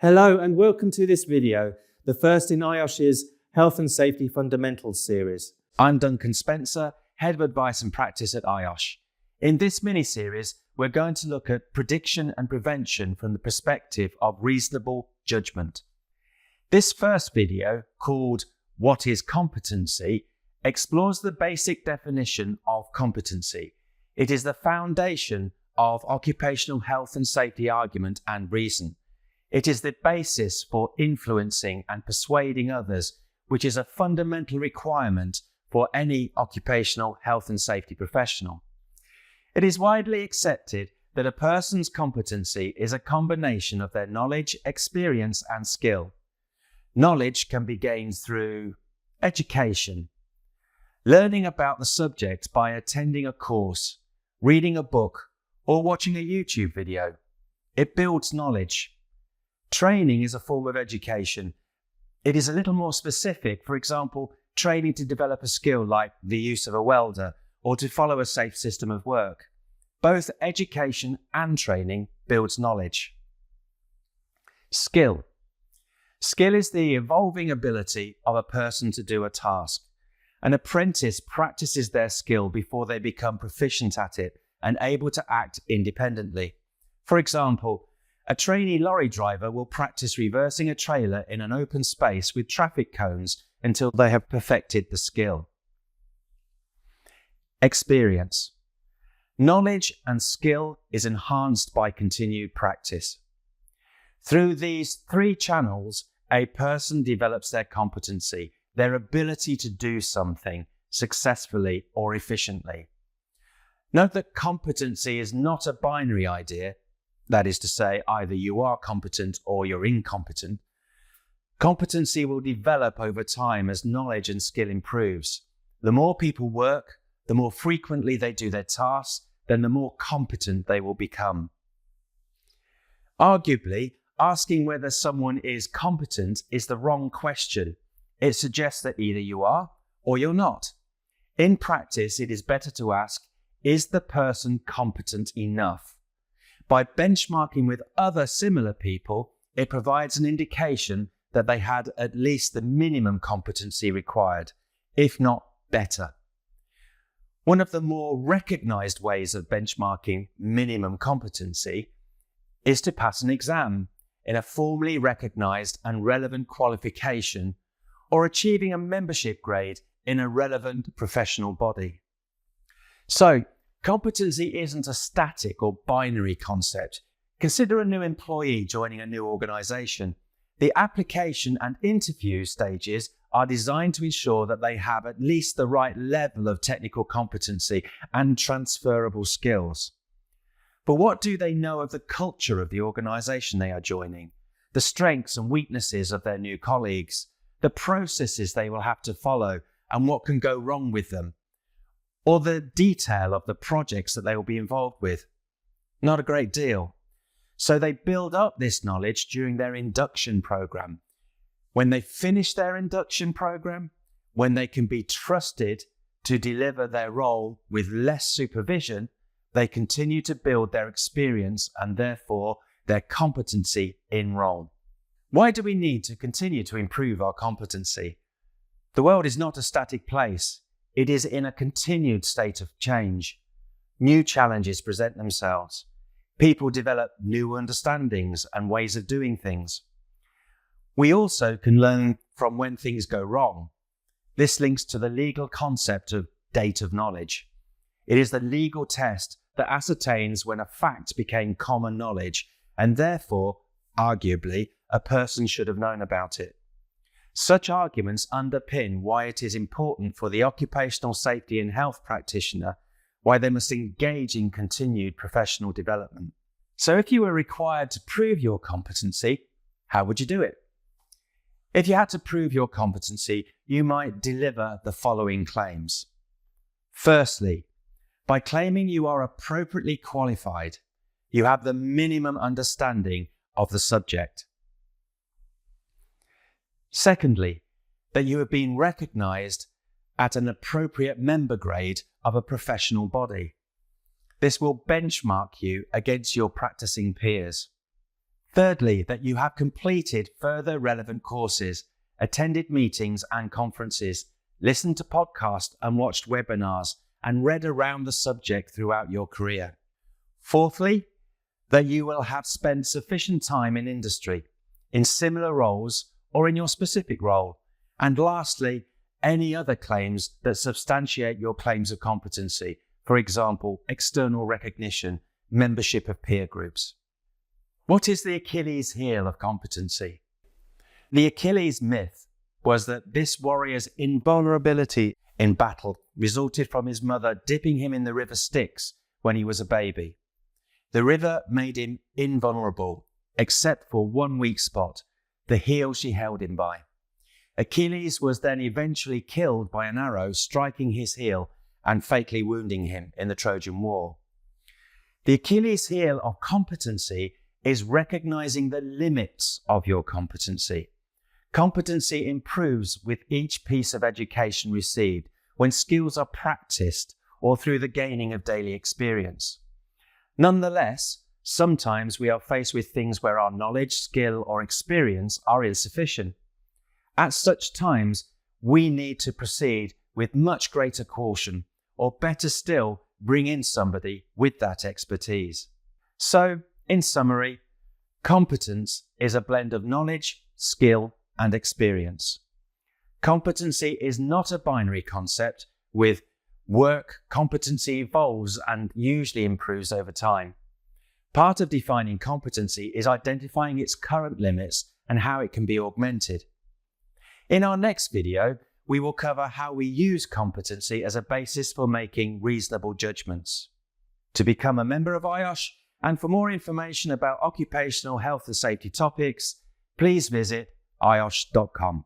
Hello and welcome to this video, the first in IOSH's Health and Safety Fundamentals series. I'm Duncan Spencer, Head of Advice and Practice at IOSH. In this mini-series, we're going to look at prediction and prevention from the perspective of reasonable judgment. This first video, called What is Competency?, explores the basic definition of competency. It is the foundation of occupational health and safety argument and reason. It is the basis for influencing and persuading others, which is a fundamental requirement for any occupational health and safety professional. It is widely accepted that a person's competency is a combination of their knowledge, experience, and skill. Knowledge can be gained through education, learning about the subject by attending a course, reading a book, or watching a YouTube video. It builds knowledge. Training is a form of education. It is a little more specific, for example, training to develop a skill like the use of a welder or to follow a safe system of work. Both education and training builds knowledge. Skill. Skill is the evolving ability of a person to do a task. An apprentice practices their skill before they become proficient at it and able to act independently. For example, a trainee lorry driver will practice reversing a trailer in an open space with traffic cones until they have perfected the skill. Experience. Knowledge and skill is enhanced by continued practice. Through these three channels, a person develops their competency, their ability to do something successfully or efficiently. Note that competency is not a binary idea. That is to say, either you are competent or you're incompetent. Competency will develop over time as knowledge and skill improves. The more people work, the more frequently they do their tasks, then the more competent they will become. Arguably, asking whether someone is competent is the wrong question. It suggests that either you are or you're not. In practice, it is better to ask, is the person competent enough? By benchmarking with other similar people, it provides an indication that they had at least the minimum competency required, if not better. One of the more recognized ways of benchmarking minimum competency is to pass an exam in a formally recognized and relevant qualification or achieving a membership grade in a relevant professional body. So, competency isn't a static or binary concept. Consider a new employee joining a new organization. The application and interview stages are designed to ensure that they have at least the right level of technical competency and transferable skills. But what do they know of the culture of the organization they are joining, the strengths and weaknesses of their new colleagues, the processes they will have to follow, and what can go wrong with them? Or the detail of the projects that they will be involved with? Not a great deal. So they build up this knowledge during their induction program. When they finish their induction program, when they can be trusted to deliver their role with less supervision, they continue to build their experience and therefore their competency in role. Why do we need to continue to improve our competency? The world is not a static place. It is in a continued state of change. New challenges present themselves. People develop new understandings and ways of doing things. We also can learn from when things go wrong. This links to the legal concept of date of knowledge. It is the legal test that ascertains when a fact became common knowledge and therefore, arguably, a person should have known about it. Such arguments underpin why it is important for the occupational safety and health practitioner, why they must engage in continued professional development. So if you were required to prove your competency, how would you do it? If you had to prove your competency, you might deliver the following claims. Firstly, by claiming you are appropriately qualified, you have the minimum understanding of the subject. Secondly, that you have been recognized at an appropriate member grade of a professional body. This will benchmark you against your practicing peers. Thirdly, that you have completed further relevant courses, attended meetings and conferences, listened to podcasts and watched webinars, and read around the subject throughout your career. Fourthly, that you will have spent sufficient time in industry, in similar roles or in your specific role. And lastly, any other claims that substantiate your claims of competency, for example, external recognition, membership of peer groups. What is the Achilles heel of competency? The Achilles myth was that this warrior's invulnerability in battle resulted from his mother dipping him in the river Styx when he was a baby. The river made him invulnerable, except for one weak spot, the heel she held him by. Achilles was then eventually killed by an arrow striking his heel and fatally wounding him in the Trojan War. The Achilles heel of competency is recognizing the limits of your competency. Competency improves with each piece of education received when skills are practiced or through the gaining of daily experience. Nonetheless, sometimes we are faced with things where our knowledge, skill, or experience are insufficient. At such times, we need to proceed with much greater caution, or better still, bring in somebody with that expertise. So, in summary, competence is a blend of knowledge, skill, and experience. Competency is not a binary concept with work. Competency evolves and usually improves over time. Part of defining competency is identifying its current limits and how it can be augmented. In our next video, we will cover how we use competency as a basis for making reasonable judgments. To become a member of IOSH and for more information about occupational health and safety topics, please visit IOSH.com.